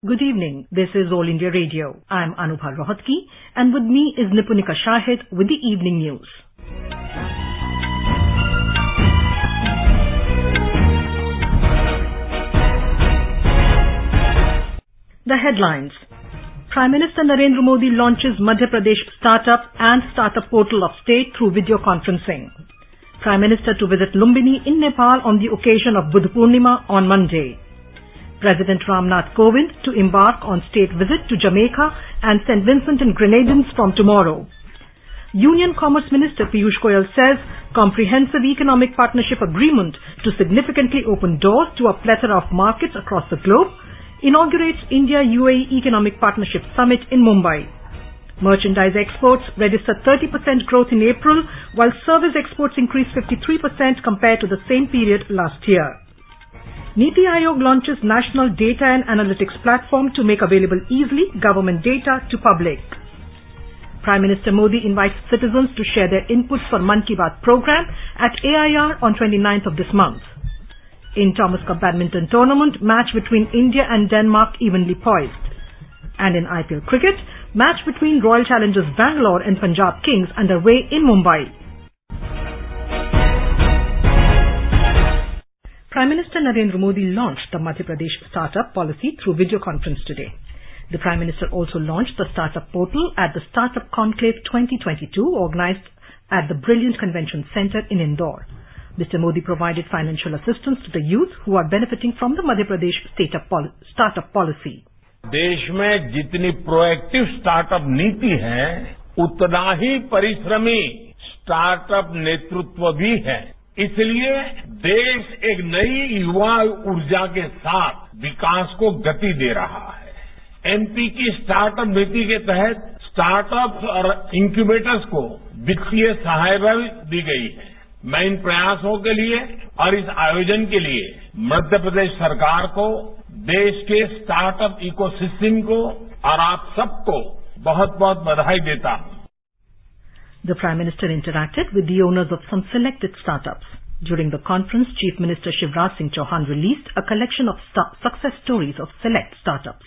Good evening. This is All India Radio. I am Anubha Rohatgi, and with me is Nipunika Shahid with the evening news. The headlines. Prime Minister Narendra Modi launches Madhya Pradesh Startup and Startup Portal of State through video conferencing. Prime Minister to visit Lumbini in Nepal on the occasion of Buddha Purnima on Monday. President Ramnath Kovind to embark on state visit to Jamaica and St. Vincent and Grenadines from tomorrow. Union Commerce Minister Piyush Goyal says comprehensive economic partnership agreement to significantly open doors to a plethora of markets across the globe inaugurates India-UAE Economic Partnership Summit in Mumbai. Merchandise exports registered 30% growth in April, while service exports increased 53% compared to the same period last year. Niti Aayog launches National Data and Analytics Platform to make available easily government data to public. Prime Minister Modi invites citizens to share their inputs for Mann Ki Baat program at AIR on 29th of this month. In Thomas Cup Badminton Tournament, match between India and Denmark evenly poised. And in IPL cricket, match between Royal Challengers Bangalore and Punjab Kings underway in Mumbai. Prime Minister Narendra Modi launched the Madhya Pradesh Startup Policy through video conference today. The Prime Minister also launched the Startup Portal at the Startup Conclave 2022 organized at the Brilliant Convention Centre in Indore. Mr. Modi provided financial assistance to the youth who are benefiting from the Madhya Pradesh Startup Policy. देश में जितनी proactive startup नीति है, उतना ही परिश्रमी startup नेतृत्व भी है. इसलिए देश एक नई युवा ऊर्जा के साथ विकास को गति दे रहा है. एमपी की स्टार्टअप नीति के तहत स्टार्टअप्स और इंक्यूबेटर्स को वित्तीय सहायता दी गई है. मैं इन प्रयासों के लिए और इस आयोजन के लिए मध्य प्रदेश सरकार को, देश के स्टार्टअप इकोसिस्टम को और आप सबको बहुत बहुत बधाई देता हूं. The Prime Minister interacted with the owners of some selected startups. During the conference, Chief Minister Shivraj Singh Chauhan released a collection of success stories of select startups.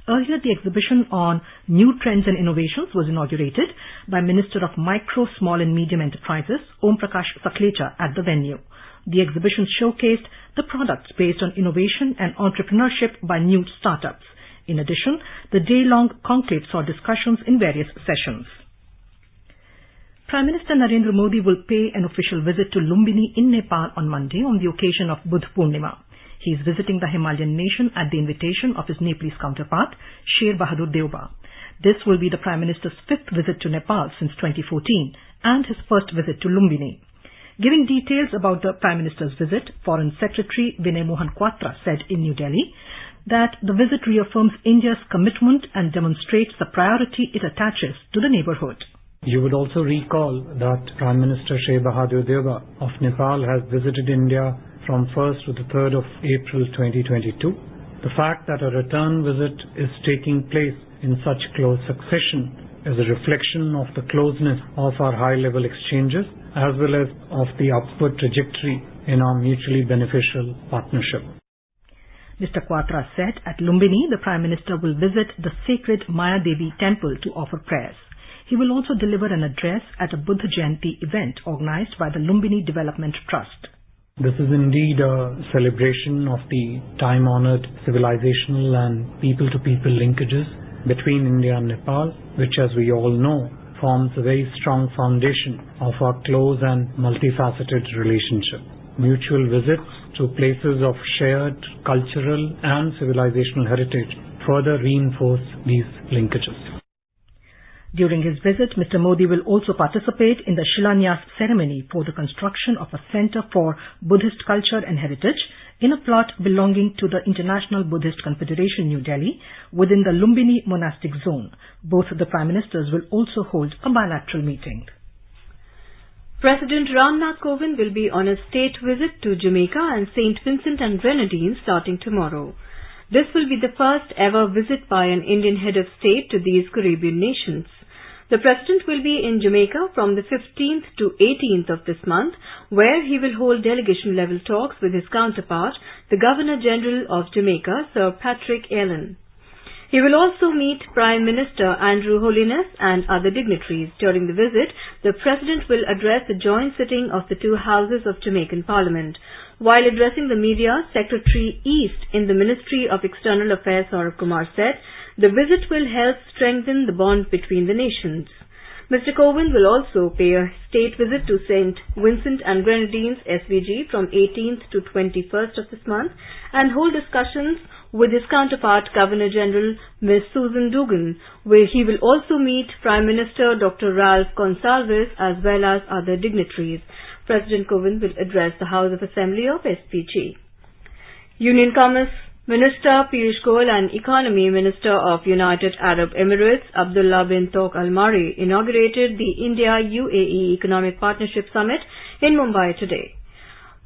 Earlier, the exhibition on New Trends and Innovations was inaugurated by Minister of Micro, Small and Medium Enterprises, Om Prakash Saklecha, at the venue. The exhibition showcased the products based on innovation and entrepreneurship by new startups. In addition, the day-long conclave saw discussions in various sessions. Prime Minister Narendra Modi will pay an official visit to Lumbini in Nepal on Monday on the occasion of Buddha Purnima. He is visiting the Himalayan nation at the invitation of his Nepalese counterpart, Sher Bahadur Deuba. This will be the Prime Minister's fifth visit to Nepal since 2014 and his first visit to Lumbini. Giving details about the Prime Minister's visit, Foreign Secretary Vinay Mohan Quatra said in New Delhi that the visit reaffirms India's commitment and demonstrates the priority it attaches to the neighborhood. You would also recall that Prime Minister Sher Bahadur Deuba of Nepal has visited India from 1st to the 3rd of April 2022. The fact that a return visit is taking place in such close succession is a reflection of the closeness of our high-level exchanges as well as of the upward trajectory in our mutually beneficial partnership. Mr. Quatra said at Lumbini, the Prime Minister will visit the sacred Maya Devi temple to offer prayers. He will also deliver an address at a Buddha Jayanti event organized by the Lumbini Development Trust. This is indeed a celebration of the time-honored civilizational and people-to-people linkages between India and Nepal, which, as we all know, forms a very strong foundation of our close and multifaceted relationship. Mutual visits to places of shared cultural and civilizational heritage further reinforce these linkages. During his visit, Mr. Modi will also participate in the Shilanyas ceremony for the construction of a Center for Buddhist Culture and Heritage in a plot belonging to the International Buddhist Confederation, New Delhi, within the Lumbini monastic zone. Both the Prime Ministers will also hold a bilateral meeting. President Ramnath Kovind will be on a state visit to Jamaica and St. Vincent and Grenadines starting tomorrow. This will be the first ever visit by an Indian head of state to these Caribbean nations. The President will be in Jamaica from the 15th to 18th of this month, where he will hold delegation-level talks with his counterpart, the Governor-General of Jamaica, Sir Patrick Allen. He will also meet Prime Minister Andrew Holness and other dignitaries. During the visit, the President will address the joint sitting of the two houses of Jamaican Parliament. While addressing the media, Secretary East in the Ministry of External Affairs Saurabh Kumar said, the visit will help strengthen the bond between the nations. Mr. Kovind will also pay a state visit to St. Vincent and Grenadines SVG from 18th to 21st of this month and hold discussions with his counterpart Governor-General Ms. Susan Dugan, where he will also meet Prime Minister Dr. Ralph Gonsalves as well as other dignitaries. President Kovind will address the House of Assembly of SPG. Union Commerce Minister Piyush Goyal and Economy Minister of United Arab Emirates Abdullah bin Tok Al Mari inaugurated the India-UAE Economic Partnership Summit in Mumbai today.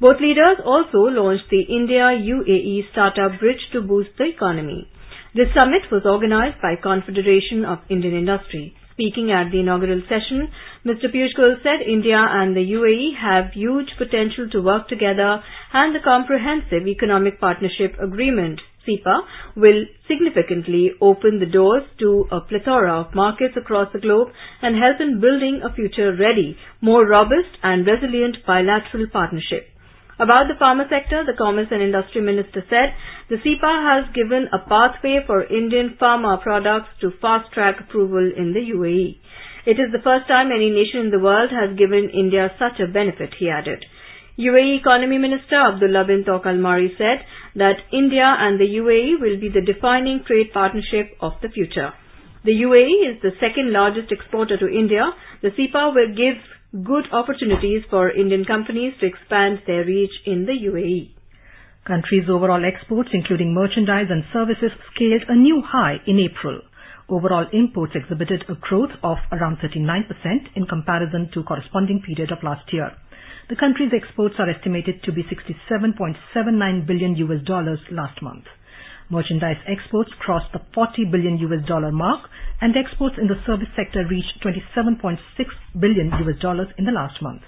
Both leaders also launched the India-UAE Startup Bridge to boost the economy. This summit was organized by Confederation of Indian Industry. Speaking at the inaugural session, Mr. Piyush Goyal said India and the UAE have huge potential to work together and the Comprehensive Economic Partnership Agreement, CEPA, will significantly open the doors to a plethora of markets across the globe and help in building a future-ready, more robust and resilient bilateral partnership. About the pharma sector, the Commerce and Industry Minister said the CEPA has given a pathway for Indian pharma products to fast-track approval in the UAE. It is the first time any nation in the world has given India such a benefit, he added. UAE Economy Minister Abdullah bin Tok Al Mari said that India and the UAE will be the defining trade partnership of the future. The UAE is the second largest exporter to India. The CEPA will give good opportunities for Indian companies to expand their reach in the UAE. Country's overall exports, including merchandise and services, scaled a new high in April. Overall imports exhibited a growth of around 39% in comparison to corresponding period of last year. The country's exports are estimated to be $67.79 billion last month. Merchandise exports crossed the $40 billion mark, and exports in the service sector reached $27.6 billion in the last month.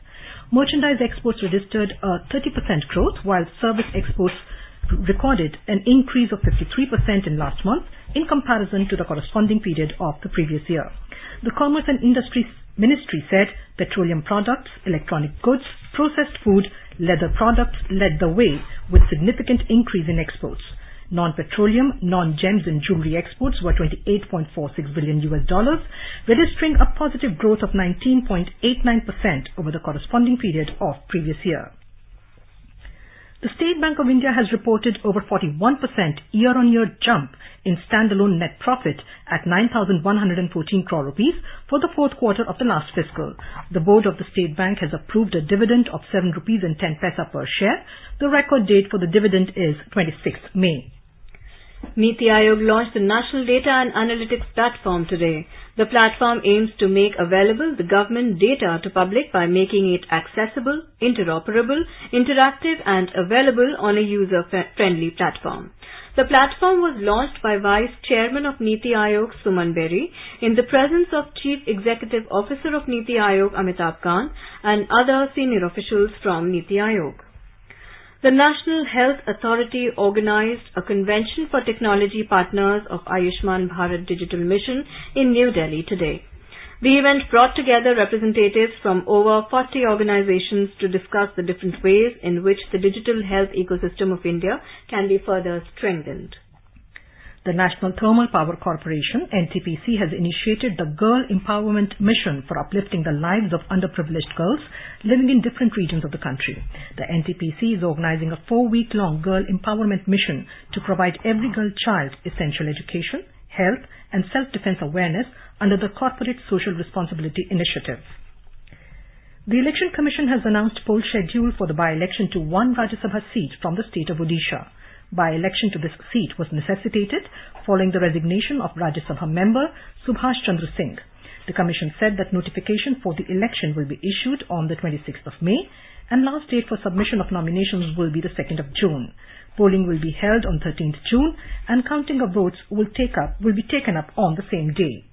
Merchandise exports registered a 30% growth, while service exports recorded an increase of 53% in last month in comparison to the corresponding period of the previous year. The Commerce and Industry Ministry said petroleum products, electronic goods, processed food, leather products led the way with significant increase in exports. Non-petroleum, non-gems and jewelry exports were $28.46 billion, registering a positive growth of 19.89% over the corresponding period of previous year. The State Bank of India has reported over 41% year-on-year jump in standalone net profit at 9,114 crore rupees for the fourth quarter of the last fiscal. The board of the State Bank has approved a dividend of 7 rupees and 10 paisa per share. The record date for the dividend is 26th May. Niti Aayog launched the National Data and Analytics Platform today. The platform aims to make available the government data to public by making it accessible, interoperable, interactive and available on a user-friendly platform. The platform was launched by Vice Chairman of Niti Aayog Suman Berry in the presence of Chief Executive Officer of Niti Aayog Amitabh Kant and other senior officials from Niti Aayog. The National Health Authority organized a convention for technology partners of Ayushman Bharat Digital Mission in New Delhi today. The event brought together representatives from over 40 organizations to discuss the different ways in which the digital health ecosystem of India can be further strengthened. The National Thermal Power Corporation, NTPC, has initiated the Girl Empowerment Mission for uplifting the lives of underprivileged girls living in different regions of the country. The NTPC is organizing a 4-week-long Girl Empowerment Mission to provide every girl child essential education, health and self-defense awareness under the Corporate Social Responsibility Initiative. The Election Commission has announced poll schedule for the by-election to one Rajya Sabha seat from the state of Odisha. By-election to this seat was necessitated following the resignation of Rajya Sabha member Subhash Chandra Singh. The Commission said that notification for the election will be issued on the 26th of May and last date for submission of nominations will be the 2nd of June. Polling will be held on 13th June and counting of votes will be taken up on the same day.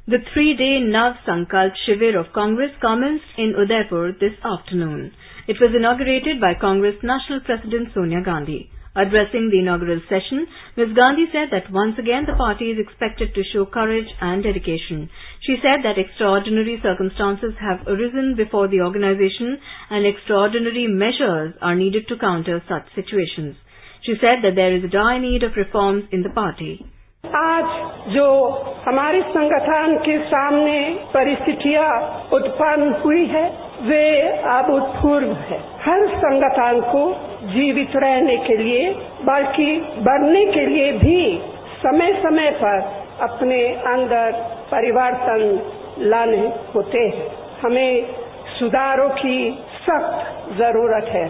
The 3-day Nav Sankalp Shivir of Congress commenced in Udaipur this afternoon. It was inaugurated by Congress National President Sonia Gandhi. Addressing the inaugural session, Ms. Gandhi said that once again the party is expected to show courage and dedication. She said that extraordinary circumstances have arisen before the organization and extraordinary measures are needed to counter such situations. She said that there is a dire need of reforms in the party. आज जो हमारे संगठन के सामने परिस्थितियां उत्पन्न हुई है वे अभूतपूर्व है। हर संगठन को जीवित रहने के लिए बल्कि बढ़ने के लिए भी समय समय पर अपने अंदर परिवर्तन लाने होते हैं। हमें सुधारों की सख्त जरूरत है।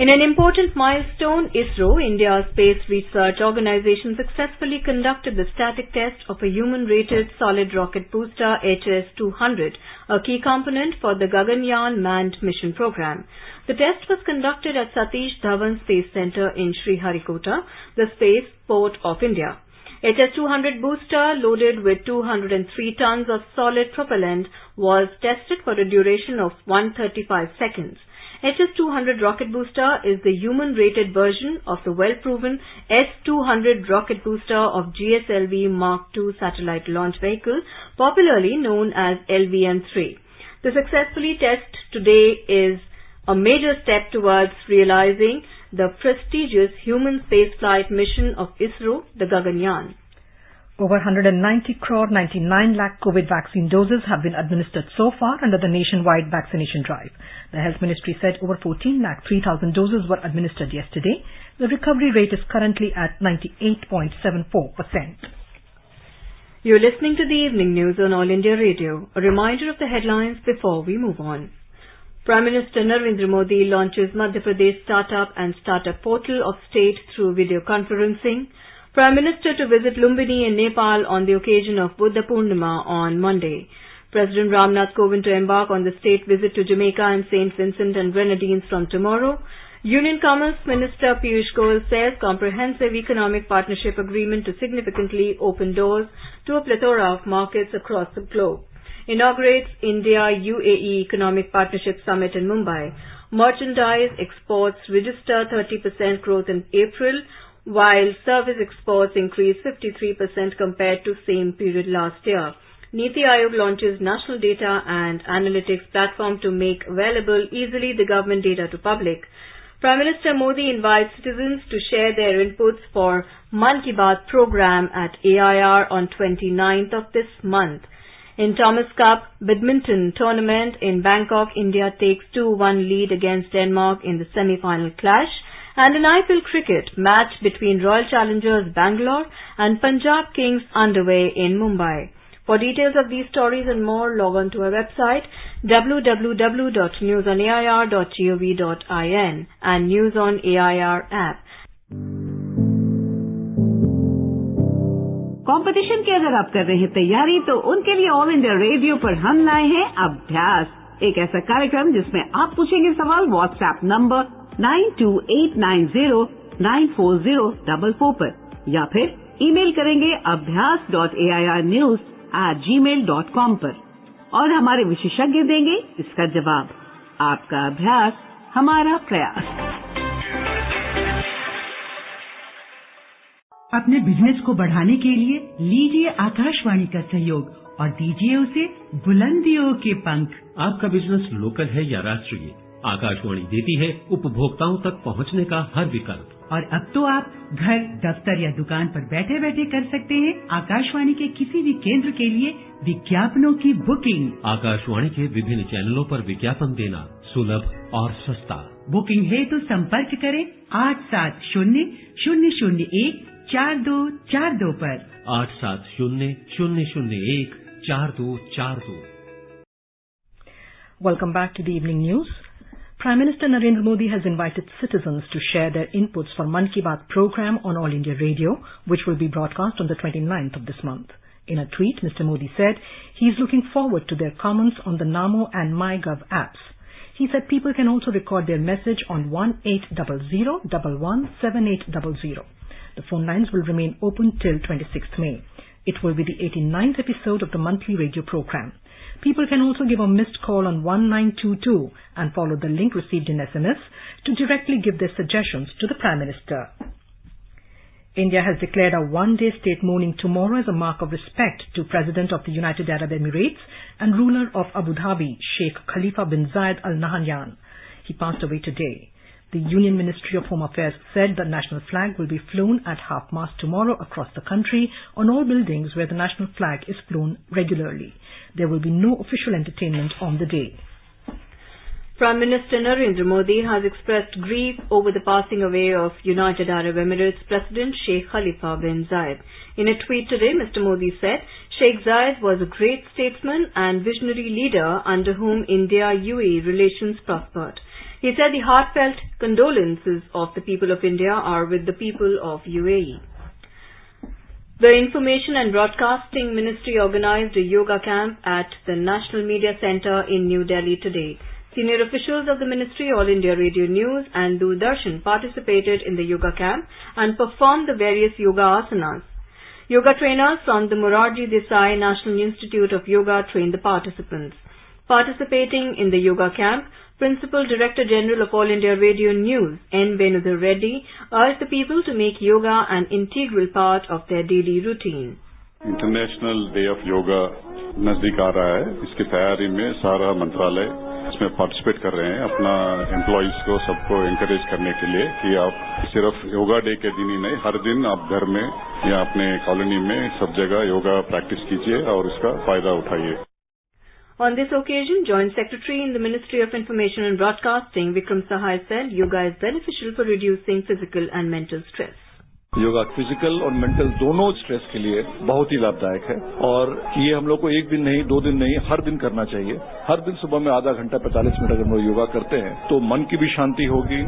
In an important milestone, ISRO, India's space research organization, successfully conducted the static test of a human-rated solid rocket booster HS-200, a key component for the Gaganyaan manned mission program. The test was conducted at Satish Dhawan Space Center in Sriharikota, the space port of India. HS-200 booster, loaded with 203 tons of solid propellant, was tested for a duration of 135 seconds. HS-200 rocket booster is the human-rated version of the well-proven S-200 rocket booster of GSLV Mark II satellite launch vehicle, popularly known as LVM-3. The successfully test today is a major step towards realizing the prestigious human spaceflight mission of ISRO, the Gaganyaan. Over 190 crore 99 lakh COVID vaccine doses have been administered so far under the nationwide vaccination drive. The Health Ministry said over 14 lakh 3,000 doses were administered yesterday. The recovery rate is currently at 98.74%. You're listening to the evening news on All India Radio. A reminder of the headlines before we move on. Prime Minister Narendra Modi launches Madhya Pradesh Startup and Startup Portal of State through video conferencing. Prime Minister to visit Lumbini in Nepal on the occasion of Buddha Purnima on Monday. President Ram Nath Kovind to embark on the state visit to Jamaica and St. Vincent and Grenadines from tomorrow. Union Commerce Minister Piyush Goyal says comprehensive economic partnership agreement to significantly open doors to a plethora of markets across the globe. Inaugurates India-UAE Economic Partnership Summit in Mumbai. Merchandise exports register 30% growth in April, while service exports increased 53% compared to same period last year. Niti Aayog launches National Data and Analytics Platform to make available easily the government data to public. Prime Minister Modi invites citizens to share their inputs for Man Ki Baat program at AIR on 29th of this month. In Thomas Cup badminton tournament in Bangkok, India takes 2-1 lead against Denmark in the semi-final clash. And in IPL cricket, match between Royal Challengers Bangalore and Punjab Kings underway in Mumbai. For details of these stories and more, log on to our website www.newsonair.gov.in and News on AIR app. Competition की अगर आप कर रहे हैं तैयारी तो उनके लिए ऑल इंडिया रेडियो पर हम लाए हैं अभ्यास, एक ऐसा कार्यक्रम जिसमें आप पूछेंगे सवाल व्हाट्सएप नंबर 9289094044 पर या फिर ईमेल करेंगे abhyas.airnews@gmail.com पर और हमारे विशेषज्ञ देंगे इसका जवाब। आपका अभ्यास हमारा प्रयास। अपने बिजनेस को बढ़ाने के लिए लीजिए आकाशवाणी का सहयोग और दीजिए उसे बुलंदियों के पंख। आपका बिजनेस लोकल है या राष्ट्रीय, आकाशवाणी देती है उपभोक्ताओं तक पहुंचने का हर विकल्प। और अब तो आप घर, दफ्तर या दुकान पर बैठे बैठे कर सकते हैं आकाशवाणी के किसी भी केंद्र के लिए विज्ञापनों की बुकिंग। आकाशवाणी के विभिन्न चैनलों पर विज्ञापन देना सुलभ और सस्ता। बुकिंग है तो संपर्क करें 8700014242 पर 8700014242। Welcome back to the evening news. Prime Minister Narendra Modi has invited citizens to share their inputs for Man Ki Baat program on All India Radio, which will be broadcast on the 29th of this month. In a tweet, Mr. Modi said he is looking forward to their comments on the Namo and MyGov apps. He said people can also record their message on 1800 117800. The phone lines will remain open till 26th May. It will be the 89th episode of the monthly radio program. People can also give a missed call on 1922 and follow the link received in SMS to directly give their suggestions to the Prime Minister. India has declared a one-day state mourning tomorrow as a mark of respect to President of the United Arab Emirates and ruler of Abu Dhabi, Sheikh Khalifa bin Zayed Al Nahyan. He passed away today. The Union Ministry of Home Affairs said the national flag will be flown at half-mast tomorrow across the country on all buildings where the national flag is flown regularly. There will be no official entertainment on the day. Prime Minister Narendra Modi has expressed grief over the passing away of United Arab Emirates President Sheikh Khalifa bin Zayed. In a tweet today, Mr. Modi said, Sheikh Zayed was a great statesman and visionary leader under whom India-UAE relations prospered. He said the heartfelt condolences of the people of India are with the people of UAE. The Information and Broadcasting Ministry organized a yoga camp at the National Media Centre in New Delhi today. Senior officials of the ministry, All India Radio News and Doordarshan participated in the yoga camp and performed the various yoga asanas. Yoga trainers from the Morarji Desai National Institute of Yoga trained the participants. Participating in the yoga camp, Principal Director General of All India Radio News, N. Venudhar Reddy, urged the people to make yoga an integral part of their daily routine. International Day of Yoga नजदीक आ रहा है. इसकी तैयारी में सारा मंत्रालय इसमें participate कर रहे हैं अपना एम्प्लॉइज को सबको एनकरेज करने के लिए कि आप सिर्फ योगा डे के दिन ही नहीं, हर दिन आप घर में या अपने कॉलोनी में सब जगह योगा प्रैक्टिस कीजिए और उसका फायदा उठाइए. On this occasion, Joint Secretary in the Ministry of Information and Broadcasting, Vikram Sahai, said yoga is beneficial for reducing physical and mental stress. Yoga physical और मेंटल दोनों स्ट्रेस के लिए बहुत ही लाभदायक है और ये हम लोग को एक दिन नहीं, 2 दिन नहीं, हर दिन करना चाहिए. हर दिन सुबह में आधा घंटा 45 मिनट अगर हम लोग योगा करते हैं तो मन की भी शांति होगी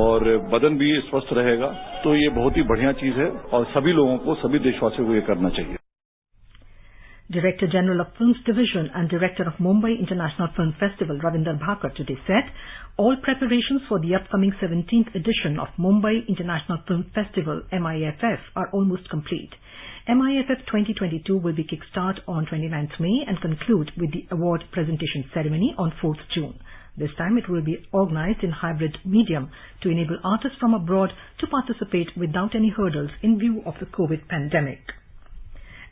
और बदन भी स्वस्थ रहेगा. तो ये बहुत ही बढ़िया चीज है और सभी लोगों को, सभी देशवासियों को ये करना चाहिए. Director General of Films Division and Director of Mumbai International Film Festival, Ravinder Bhakar, today said all preparations for the upcoming 17th edition of Mumbai International Film Festival, MIFF, are almost complete. MIFF 2022 will be kick-start on 29th May and conclude with the award presentation ceremony on 4th June. This time it will be organized in hybrid medium to enable artists from abroad to participate without any hurdles in view of the COVID pandemic.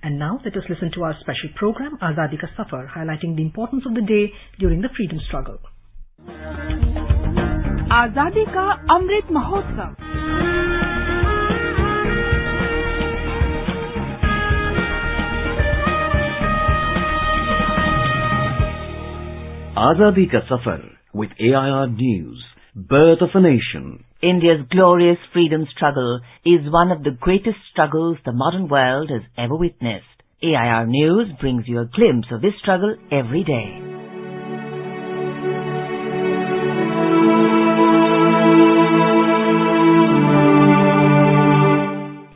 And now let us listen to our special program, Azadi Ka Safar, highlighting the importance of the day during the freedom struggle. Azadi Ka Amrit Mahotsav. Azadi Ka Safar with AIR News, Birth of a Nation. India's glorious freedom struggle is one of the greatest struggles the modern world has ever witnessed. AIR News brings you a glimpse of this struggle every day.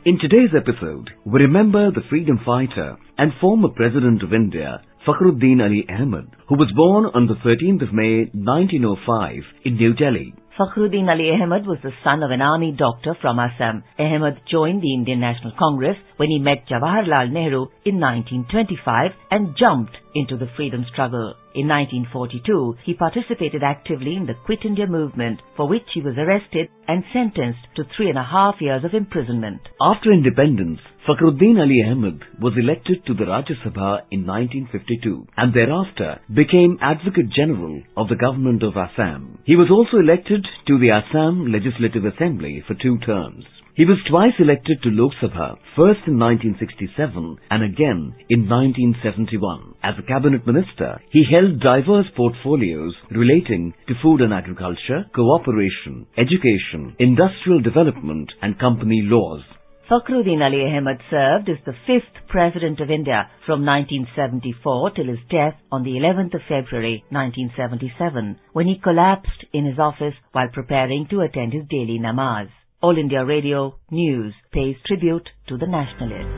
In today's episode, we remember the freedom fighter and former President of India, Fakhruddin Ali Ahmed, who was born on the 13th of May 1905 in New Delhi. Fakhruddin Ali Ahmed was the son of an army doctor from Assam. Ahmed joined the Indian National Congress when he met Jawaharlal Nehru in 1925 and jumped into the freedom struggle. In 1942, he participated actively in the Quit India movement, for which he was arrested and sentenced to 3.5 years of imprisonment. After independence, Fakhruddin Ali Ahmed was elected to the Rajya Sabha in 1952 and thereafter became Advocate General of the Government of Assam. He was also elected to the Assam Legislative Assembly for 2 terms. He was twice elected to Lok Sabha, first in 1967 and again in 1971. As a cabinet minister, he held diverse portfolios relating to food and agriculture, cooperation, education, industrial development and company laws. Fakhruddin Ali Ahmed served as the 5th President of India from 1974 till his death on the 11th of February 1977, when he collapsed in his office while preparing to attend his daily namaz. All India Radio News pays tribute to the nationalist.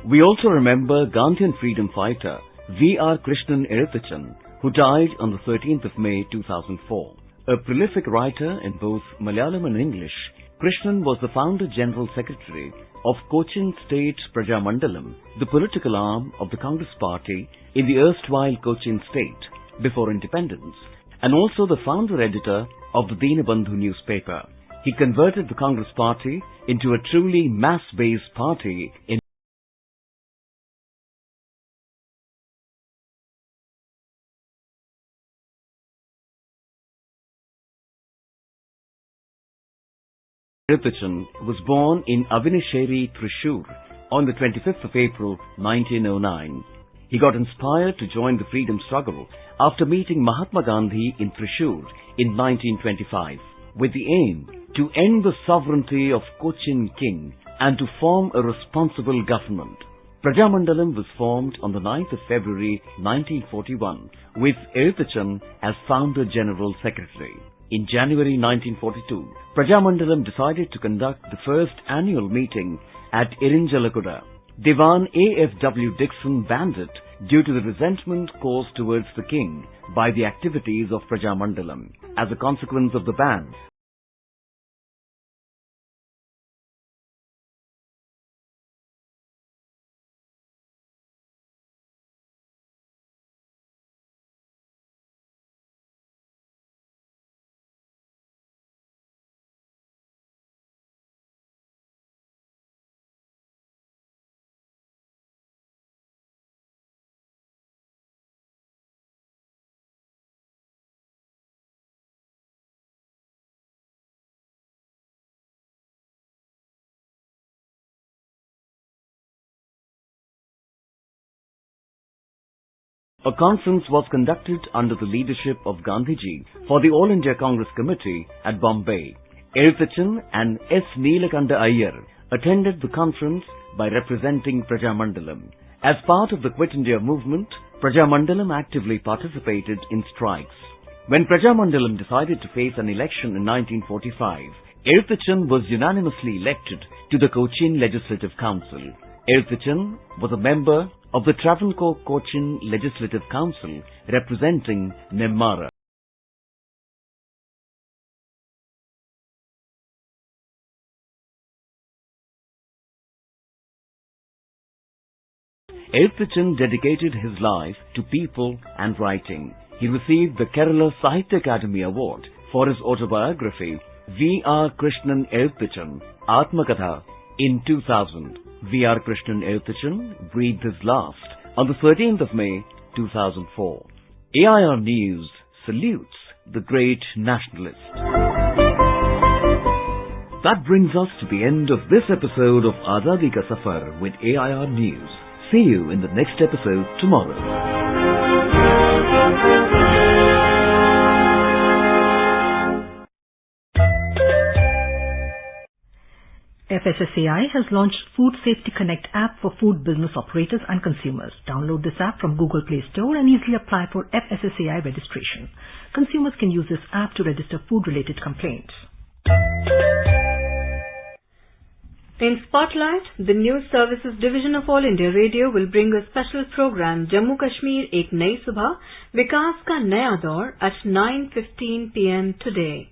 We also remember Gandhian freedom fighter V.R. Krishnan Eruthachan, who died on the 13th of May 2004. A prolific writer in both Malayalam and English, Krishnan was the founder General Secretary of Cochin State Prajamandalam, the political arm of the Congress Party in the erstwhile Cochin State before independence, and also the founder editor of the Dinabandhu newspaper. He converted the Congress Party into a truly mass-based party in Eruthachan was born in Avinasheri, Thrissur on the 25th of April 1909. He got inspired to join the freedom struggle after meeting Mahatma Gandhi in Thrissur in 1925 with the aim to end the sovereignty of Cochin King and to form a responsible government. Prajamandalam was formed on the 9th of February 1941 with Eruthachan as founder General Secretary. In January 1942, Prajamandalam decided to conduct the first annual meeting at Irinjalakuda. Diwan A.F.W. Dixon banned it due to the resentment caused towards the king by the activities of Prajamandalam. As a consequence of the ban, a conference was conducted under the leadership of Gandhiji for the All India Congress Committee at Bombay. Eruthachan and S. Neelakanta Iyer attended the conference by representing Prajamandalam. As part of the Quit India movement, Prajamandalam actively participated in strikes. When Prajamandalam decided to face an election in 1945, Eruthachan was unanimously elected to the Cochin Legislative Council. Eruthachan was a member of the Travancore Cochin Legislative Council representing Nemmara. Eruthachan dedicated his life to people and writing. He received the Kerala Sahitya Academy Award for his autobiography V.R. Krishnan Eruthachan, Atmakatha, in 2000. V.R. Krishnan Eruthachan breathed his last on the 13th of May 2004. AIR News salutes the great nationalist. That brings us to the end of this episode of Azadi Ka Safar with AIR News. See you in the next episode tomorrow. FSSAI has launched Food Safety Connect app for food business operators and consumers. Download this app from Google Play Store and easily apply for FSSAI registration. Consumers can use this app to register food-related complaints. In Spotlight, the News Services Division of All India Radio will bring a special program Jammu Kashmir Ek Nayi Subah, Vikas Ka Naya Daur at 9:15 p.m. today.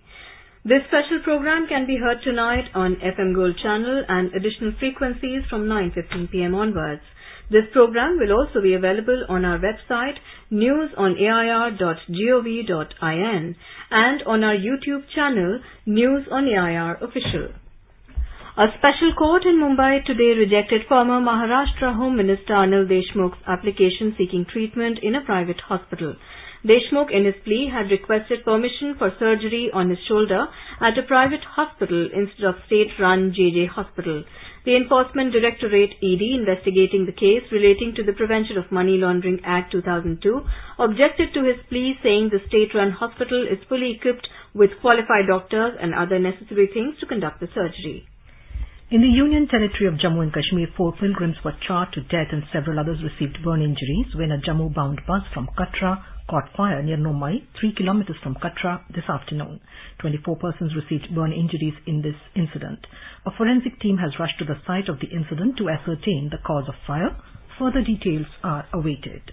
This special program can be heard tonight on FM Gold channel and additional frequencies from 9:15 p.m. onwards. This program will also be available on our website newsonair.gov.in and on our YouTube channel News on AIR Official. A special court in Mumbai today rejected former Maharashtra Home Minister Anil Deshmukh's application seeking treatment in a private hospital. Deshmukh in his plea had requested permission for surgery on his shoulder at a private hospital instead of state-run JJ Hospital. The Enforcement Directorate ED investigating the case relating to the Prevention of Money Laundering Act 2002 objected to his plea, saying the state-run hospital is fully equipped with qualified doctors and other necessary things to conduct the surgery. In the Union Territory of Jammu and Kashmir, 4 pilgrims were charred to death and several others received burn injuries when a Jammu-bound bus from Katra caught fire near Nomai, 3 kilometers from Katra this afternoon. 24 persons received burn injuries in this incident. A forensic team has rushed to the site of the incident to ascertain the cause of fire. Further details are awaited.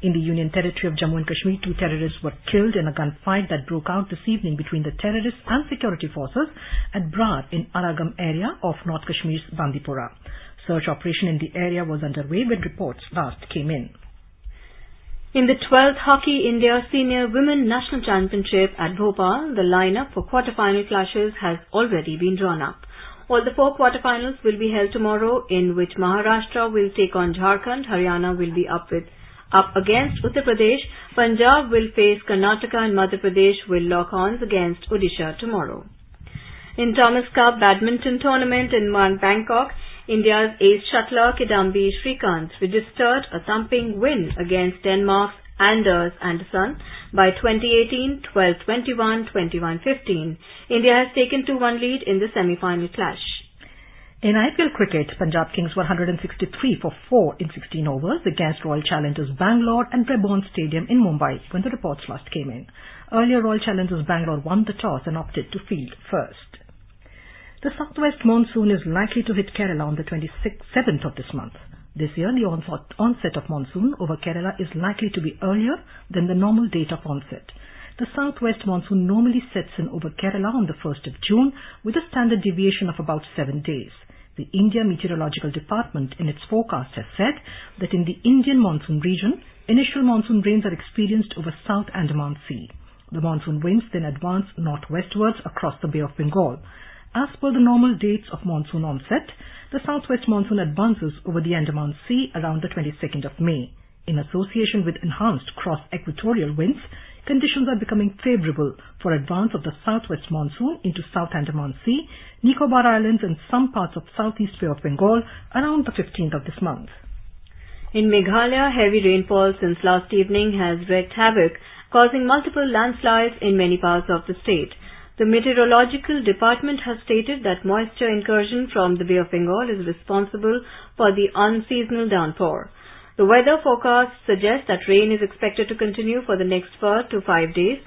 In the Union Territory of Jammu and Kashmir, 2 terrorists were killed in a gunfight that broke out this evening between the terrorists and security forces at Brar in Aragam area of North Kashmir's Bandipora. Search operation in the area was underway when reports last came in. In the 12th Hockey India Senior Women National Championship at Bhopal, the lineup for quarter-final clashes has already been drawn up. All the 4 quarter-finals will be held tomorrow, in which Maharashtra will take on Jharkhand, Haryana will be up against Uttar Pradesh, Punjab will face Karnataka and Madhya Pradesh will lock horns against Odisha tomorrow. In Thomas Cup Badminton Tournament in Bangkok, India's ace shuttler Kidambi Srikanth registered a thumping win against Denmark's Anders Andersen by 20-18, 12-21, 21-15. India has taken 2-1 lead in the semi-final clash. In IPL cricket, Punjab Kings were 163 for 4 in 16 overs against Royal Challengers Bangalore and Brabourne Stadium in Mumbai when the reports last came in. Earlier, Royal Challengers Bangalore won the toss and opted to field first. The southwest monsoon is likely to hit Kerala on the 27th of this month. This year, the onset of monsoon over Kerala is likely to be earlier than the normal date of onset. The southwest monsoon normally sets in over Kerala on the 1st of June with a standard deviation of about 7 days. The India Meteorological Department in its forecast has said that in the Indian monsoon region, initial monsoon rains are experienced over South Andaman Sea. The monsoon winds then advance northwestwards across the Bay of Bengal. As per the normal dates of monsoon onset, the southwest monsoon advances over the Andaman Sea around the 22nd of May. In association with enhanced cross-equatorial winds, conditions are becoming favorable for advance of the southwest monsoon into South Andaman Sea, Nicobar Islands and some parts of southeast Bay of Bengal around the 15th of this month. In Meghalaya, heavy rainfall since last evening has wreaked havoc, causing multiple landslides in many parts of the state. The Meteorological Department has stated that moisture incursion from the Bay of Bengal is responsible for the unseasonal downpour. The weather forecast suggests that rain is expected to continue for the next 4 to 5 days,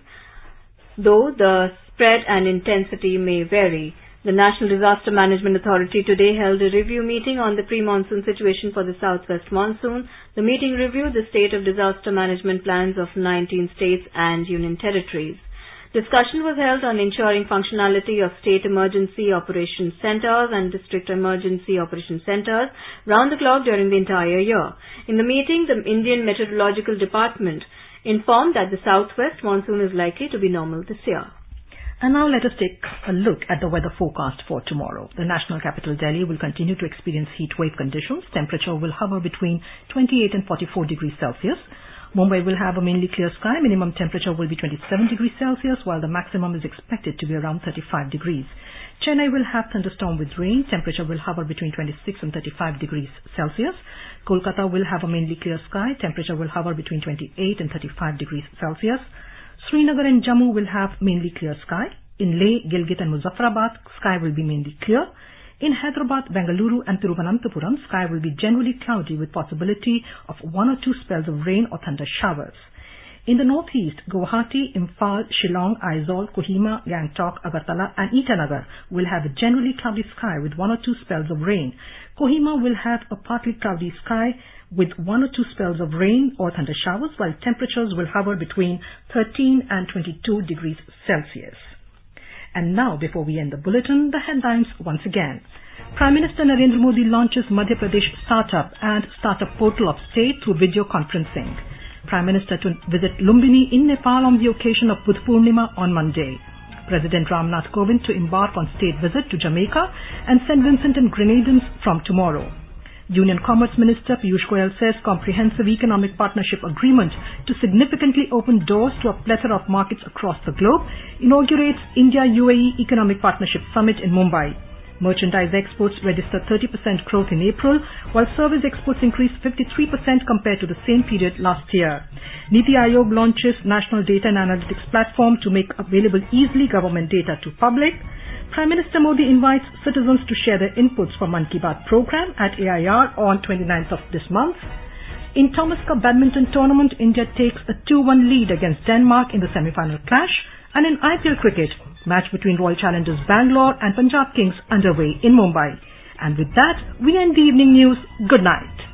though the spread and intensity may vary. The National Disaster Management Authority today held a review meeting on the pre-monsoon situation for the southwest monsoon. The meeting reviewed the state of disaster management plans of 19 states and union territories. Discussion was held on ensuring functionality of state emergency operations centers and district emergency operations centers round the clock during the entire year. In the meeting, the Indian Meteorological Department informed that the southwest monsoon is likely to be normal this year. And now let us take a look at the weather forecast for tomorrow. The national capital Delhi will continue to experience heat wave conditions. Temperature will hover between 28 and 44 degrees Celsius. Mumbai will have a mainly clear sky. Minimum temperature will be 27 degrees Celsius, while the maximum is expected to be around 35 degrees. Chennai will have thunderstorm with rain. Temperature will hover between 26 and 35 degrees Celsius. Kolkata will have a mainly clear sky. Temperature will hover between 28 and 35 degrees Celsius. Srinagar and Jammu will have mainly clear sky. In Leh, Gilgit and Muzaffarabad, sky will be mainly clear. In Hyderabad, Bengaluru and Thiruvananthapuram, sky will be generally cloudy with possibility of 1 or 2 spells of rain or thunder showers. In the northeast, Guwahati, Imphal, Shillong, Aizawl, Kohima, Gangtok, Agartala and Itanagar will have a generally cloudy sky with 1 or 2 spells of rain. Kohima will have a partly cloudy sky with 1 or 2 spells of rain or thunder showers, while temperatures will hover between 13 and 22 degrees Celsius. And now, before we end the bulletin, the headlines once again. Prime Minister Narendra Modi launches Madhya Pradesh Startup and Startup Portal of State through video conferencing. Prime Minister to visit Lumbini in Nepal on the occasion of Buddha Purnima on Monday. President Ramnath Kovind to embark on state visit to Jamaica and St. Vincent and Grenadines from tomorrow. Union Commerce Minister Piyush Goyal says comprehensive economic partnership agreement to significantly open doors to a plethora of markets across the globe inaugurates India-UAE Economic Partnership Summit in Mumbai. Merchandise exports registered 30% growth in April, while service exports increased 53% compared to the same period last year. Niti Aayog launches National Data and Analytics Platform to make available easily government data to public. Prime Minister Modi invites citizens to share their inputs for Mann Ki Baat program at AIR on 29th of this month. In Thomas Cup Badminton Tournament, India takes a 2-1 lead against Denmark in the semi-final clash. And in IPL cricket, match between Royal Challengers Bangalore and Punjab Kings underway in Mumbai. And with that, we end the evening news. Good night.